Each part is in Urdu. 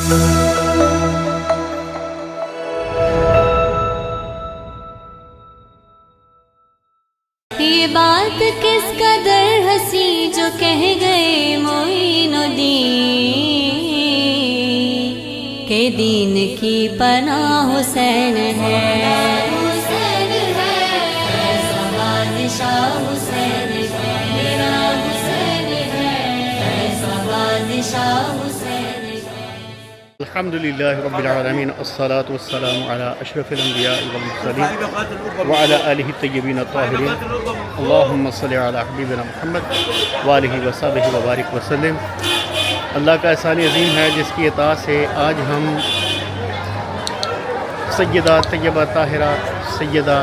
یہ بات کس قدر ہنسی جو کہہ گئے معین الدین کہ دین کی پناہ حسین ہے، حسین ہے، ایسا بادشاہ حسین ہے، میرا حسین ہے، ایسا بادشاہ حسین ہے۔ الحمد لله رب العالمين، الصلاة والسلام على أشرف الأنبياء والمرسلين وعلى آله الطيبين الطاهرين، اللهم صل على حبيبنا محمد وآله وصحبه وبارك وسلم۔ اللہ کا احسان عظیم ہے جس کی اطاعت سے آج ہم سیدہ طیبہ طاہرہ سیدہ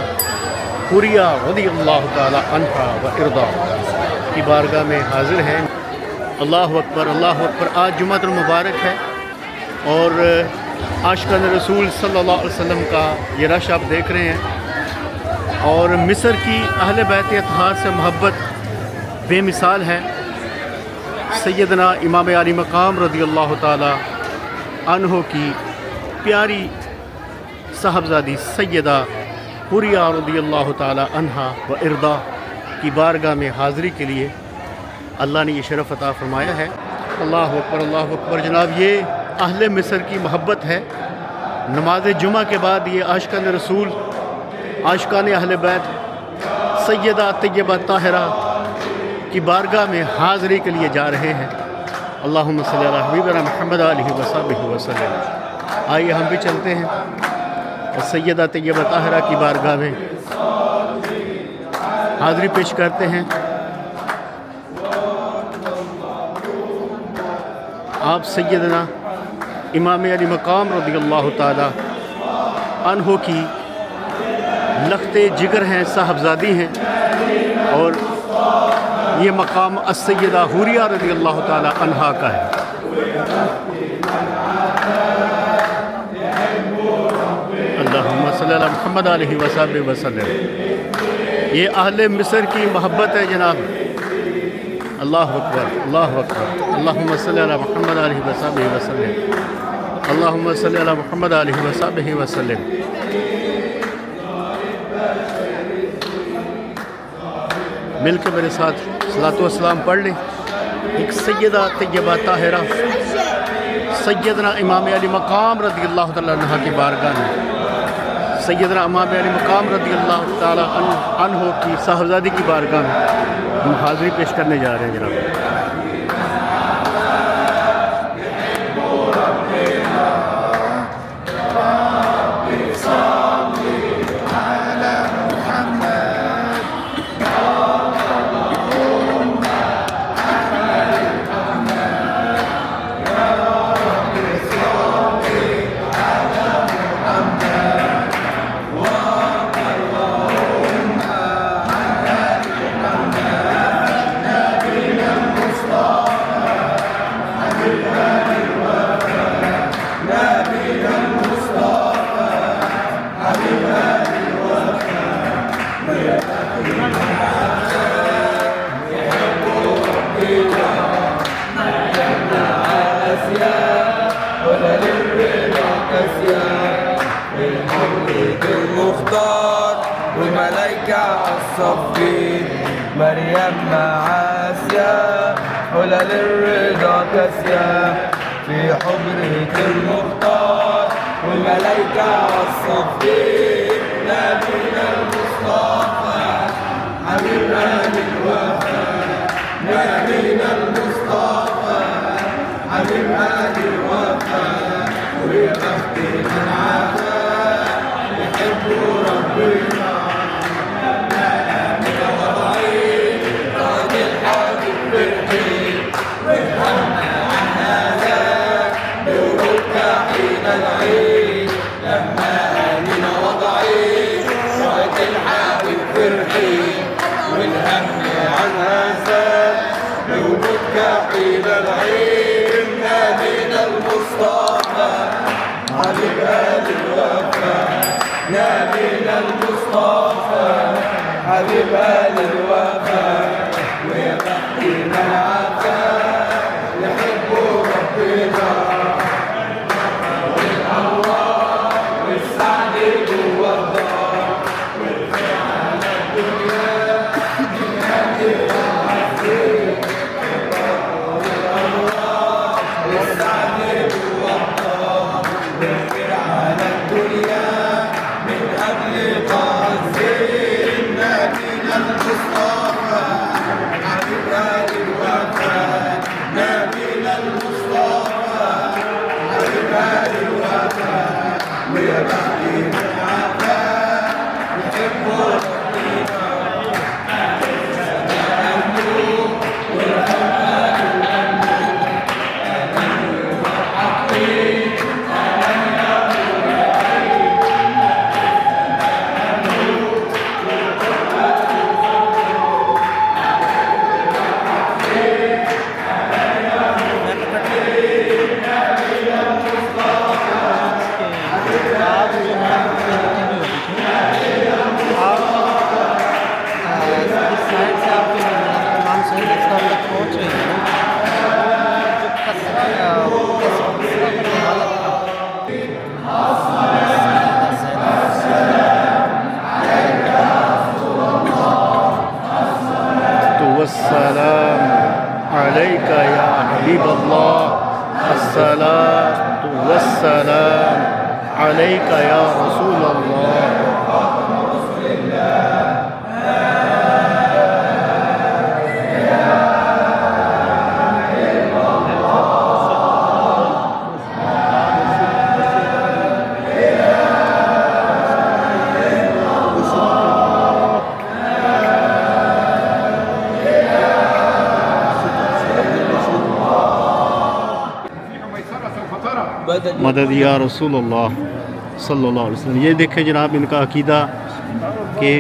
حوریہ رضی اللہ تعالی عنہا و ارضا کی بارگاہ میں حاضر ہیں۔ اللہ اکبر، اللہ اکبر۔ آج جمعۃ المبارک ہے اور عاشقان رسول صلی اللہ علیہ وسلم کا یہ رش آپ دیکھ رہے ہیں، اور مصر کی اہل بیت اطہار سے محبت بے مثال ہے۔ سیدنا امام علی مقام رضی اللہ تعالی عنہ کی پیاری صاحبزادی سیدہ حوریہ رضی اللہ تعالی عنہا و ارضا کی بارگاہ میں حاضری کے لیے اللہ نے یہ شرف عطا فرمایا ہے۔ اللہ اکبر، اللہ اکبر۔ جناب، یہ اہل مصر کی محبت ہے۔ نماز جمعہ کے بعد یہ عاشقان رسول، عاشقان اہل بیت سیدہ طیبہ طاہرہ کی بارگاہ میں حاضری کے لیے جا رہے ہیں۔ اللہم صلی علی حبیبنا محمد علیہ وصحبہ وسلم۔ آئیے ہم بھی چلتے ہیں اور سیدہ طیبہ طاہرہ کی بارگاہ میں حاضری پیش کرتے ہیں۔ آپ سیدنا امام علی مقام رضی اللہ تعالی عنہ کی لخت جگر ہیں، صاحبزادی ہیں، اور یہ مقام السیدہ حوریہ رضی اللہ تعالی عنہا کا ہے۔ اللہم صلی علی محمد علیہ وصحبہ وسلم۔ یہ اہل مصر کی محبت ہے جناب۔ اللہ اکبر، اللہ اکبر۔ اللہم صلی علی محمد علیہ وصحبہ وسلم۔ اللہم صلی علی محمد علیہ وصحبہ وسلم۔ مل کے میرے ساتھ صلاۃ و سلام پڑھ لیں۔ ایک سیدہ طیبہ طاہرہ سیدنا امام علی مقام رضی اللہ تعالیٰ عنہ کی بارگاہ میں، سیدنا امام علی مقام رضی اللہ تعالیٰ عنہ کی صاحبزادی کی بارگاہ میں ہم حاضری پیش کرنے جا رہے ہیں جناب۔ المختار والملائكة الصفين مريم مع آسيا حلل الرضا كاسيا في حضرة المختار والملائكة الصفين نبينا المصطفى حبيبنا للوفاء نبينا المصطفى حبيبنا للوفاء ويا بخت من عافى يحب ربنا من وضعين راد الحبيب بالحين والهم عن هذا بيوتك حين العين لما آلنا وضعين راد الحبيب بالحين والهم عن هذا بيوتك حين العين نبينا المصطفى حبيب آل الوفاء نبينا المصطفى حبيب آل الوفاء ويا بختنا العفا يحب ربنا عذب وطار واغفر على الدنيا من أجل تعظيم نبينا المصطفى حبيب هادي الوفاء نبينا المصطفى حبيب هادي الوفاء ويا بختي بالعفاء نحب ربنا والسلام عليك يا حبيب الله الصلاة والسلام عليك يا رسول الله مدد یا رسول اللہ صلی اللہ علیہ وسلم. یہ دیکھیں جناب ان کا عقیدہ کہ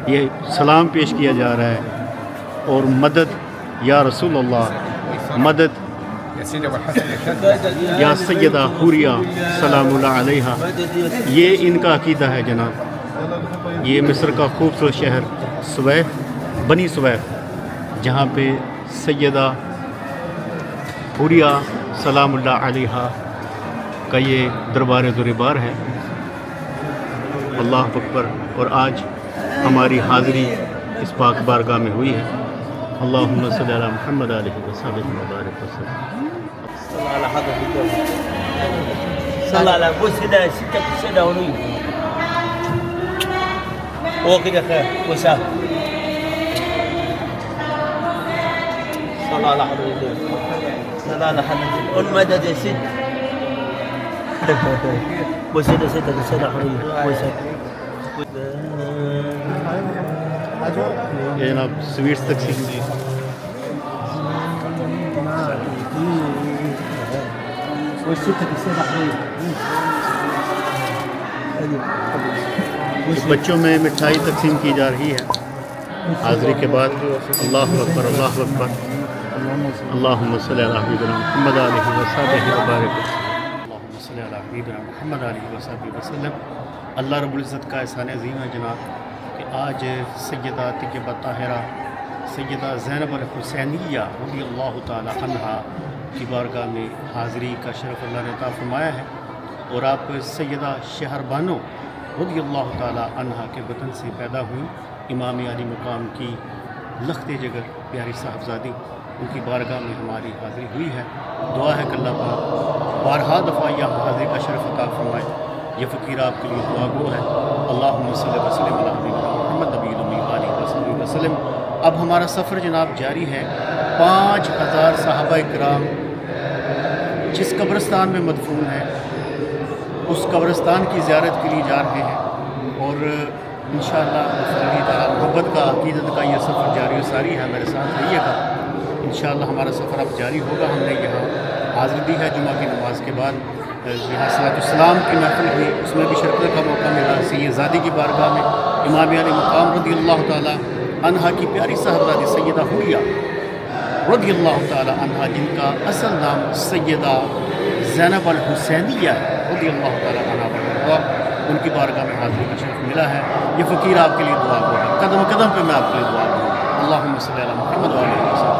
یہ سلام پیش کیا جا رہا ہے اور مدد یا رسول اللہ، مدد یا سیدہ حوریہ سلام اللہ علیہا. یہ ان کا عقیدہ ہے جناب. یہ مصر کا خوبصورت شہر سویف، بنی سویف، جہاں پہ سیدہ حوریہ سلام اللہ علیہا کا یہ دربار دربار ہے. اللہ اکبر. اور آج ہماری حاضری اس پاک بارگاہ میں ہوئی ہے. اللہم صلی علی محمد علیہ وسلم وبارک وسلم. صلى على ابو سيدة ستة سيدة ونوي هو كده خير وسام صلى على حضرتك صلى على حضرتك قل مدد يا سيد ابو سيدة ستة سيدة حرية وسام یہ جناب سویٹس تقسیم بچوں میں مٹھائی تقسیم کی جا رہی ہے حاضری کے بعد. اللہ اکبر اللہ اکبر. اللہم صلی علی حبیبنا محمد علیہ وصحبہ وبارک. اللہم صلی علی حبیبنا محمد علیہ وصحبہ وسلم. اللہ رب العزت کا احسان عظیم ہے جناب کہ آج سیدہ طیبہ طاہرہ سیدہ زینب الحسینیہ رضی اللہ تعالی عنہا کی بارگاہ میں حاضری کا شرف اللہ نے عطا فرمایا ہے. اور آپ سیدہ شہر بانو رضی اللہ تعالی عنہا کے وطن سے پیدا ہوئی، امام علی مقام کی لخت جگر پیاری صاحبزادی، ان کی بارگاہ میں ہماری حاضری ہوئی ہے. دعا ہے کہ اللہ تعالیٰ بارہا دفعہ یہ حاضری کا شرف عطا فرمائے. یہ فقیر آپ کے لیے دعا گو ہے. اللہم صلی وسلم علی حبیبنا محمد نبی الامی علیہ وسلم. اب ہمارا سفر جناب جاری ہے. 5000 صحابہ کرام جس قبرستان میں مدفون ہیں اس قبرستان کی زیارت کے لیے جا رہے ہیں. اور انشاءاللہ اللہ تعالیٰ محبت کا عقیدت کا یہ سفر جاری و ساری ہے. میرے ساتھ رہیے گا. انشاءاللہ ہمارا سفر اب جاری ہوگا. ہم نے یہاں حاضری دی ہے جمعہ کی نماز کے بعد. یہاں صلاۃ السلام کی محفل ہوئی، اس میں بھی شرکت کا موقع ملا. سید زادی کی بارگاہ میں امام علی مقام رضی اللہ تعالی عنہا کی پیاری صاحبزادی سیدہ حوریہ رضی اللہ تعالی عنہا، جن کا اصل نام سیدہ زینب الحسینیہ رضی اللہ تعالی عنہا، ان کی بارگاہ میں حاضری کا شرف ملا ہے. یہ فقیر آپ کے لیے دعا کرے. قدم قدم پہ میں آپ کے لیے دعا کروں. اللہم صلی علی محمد وعلی آلہ وسلم.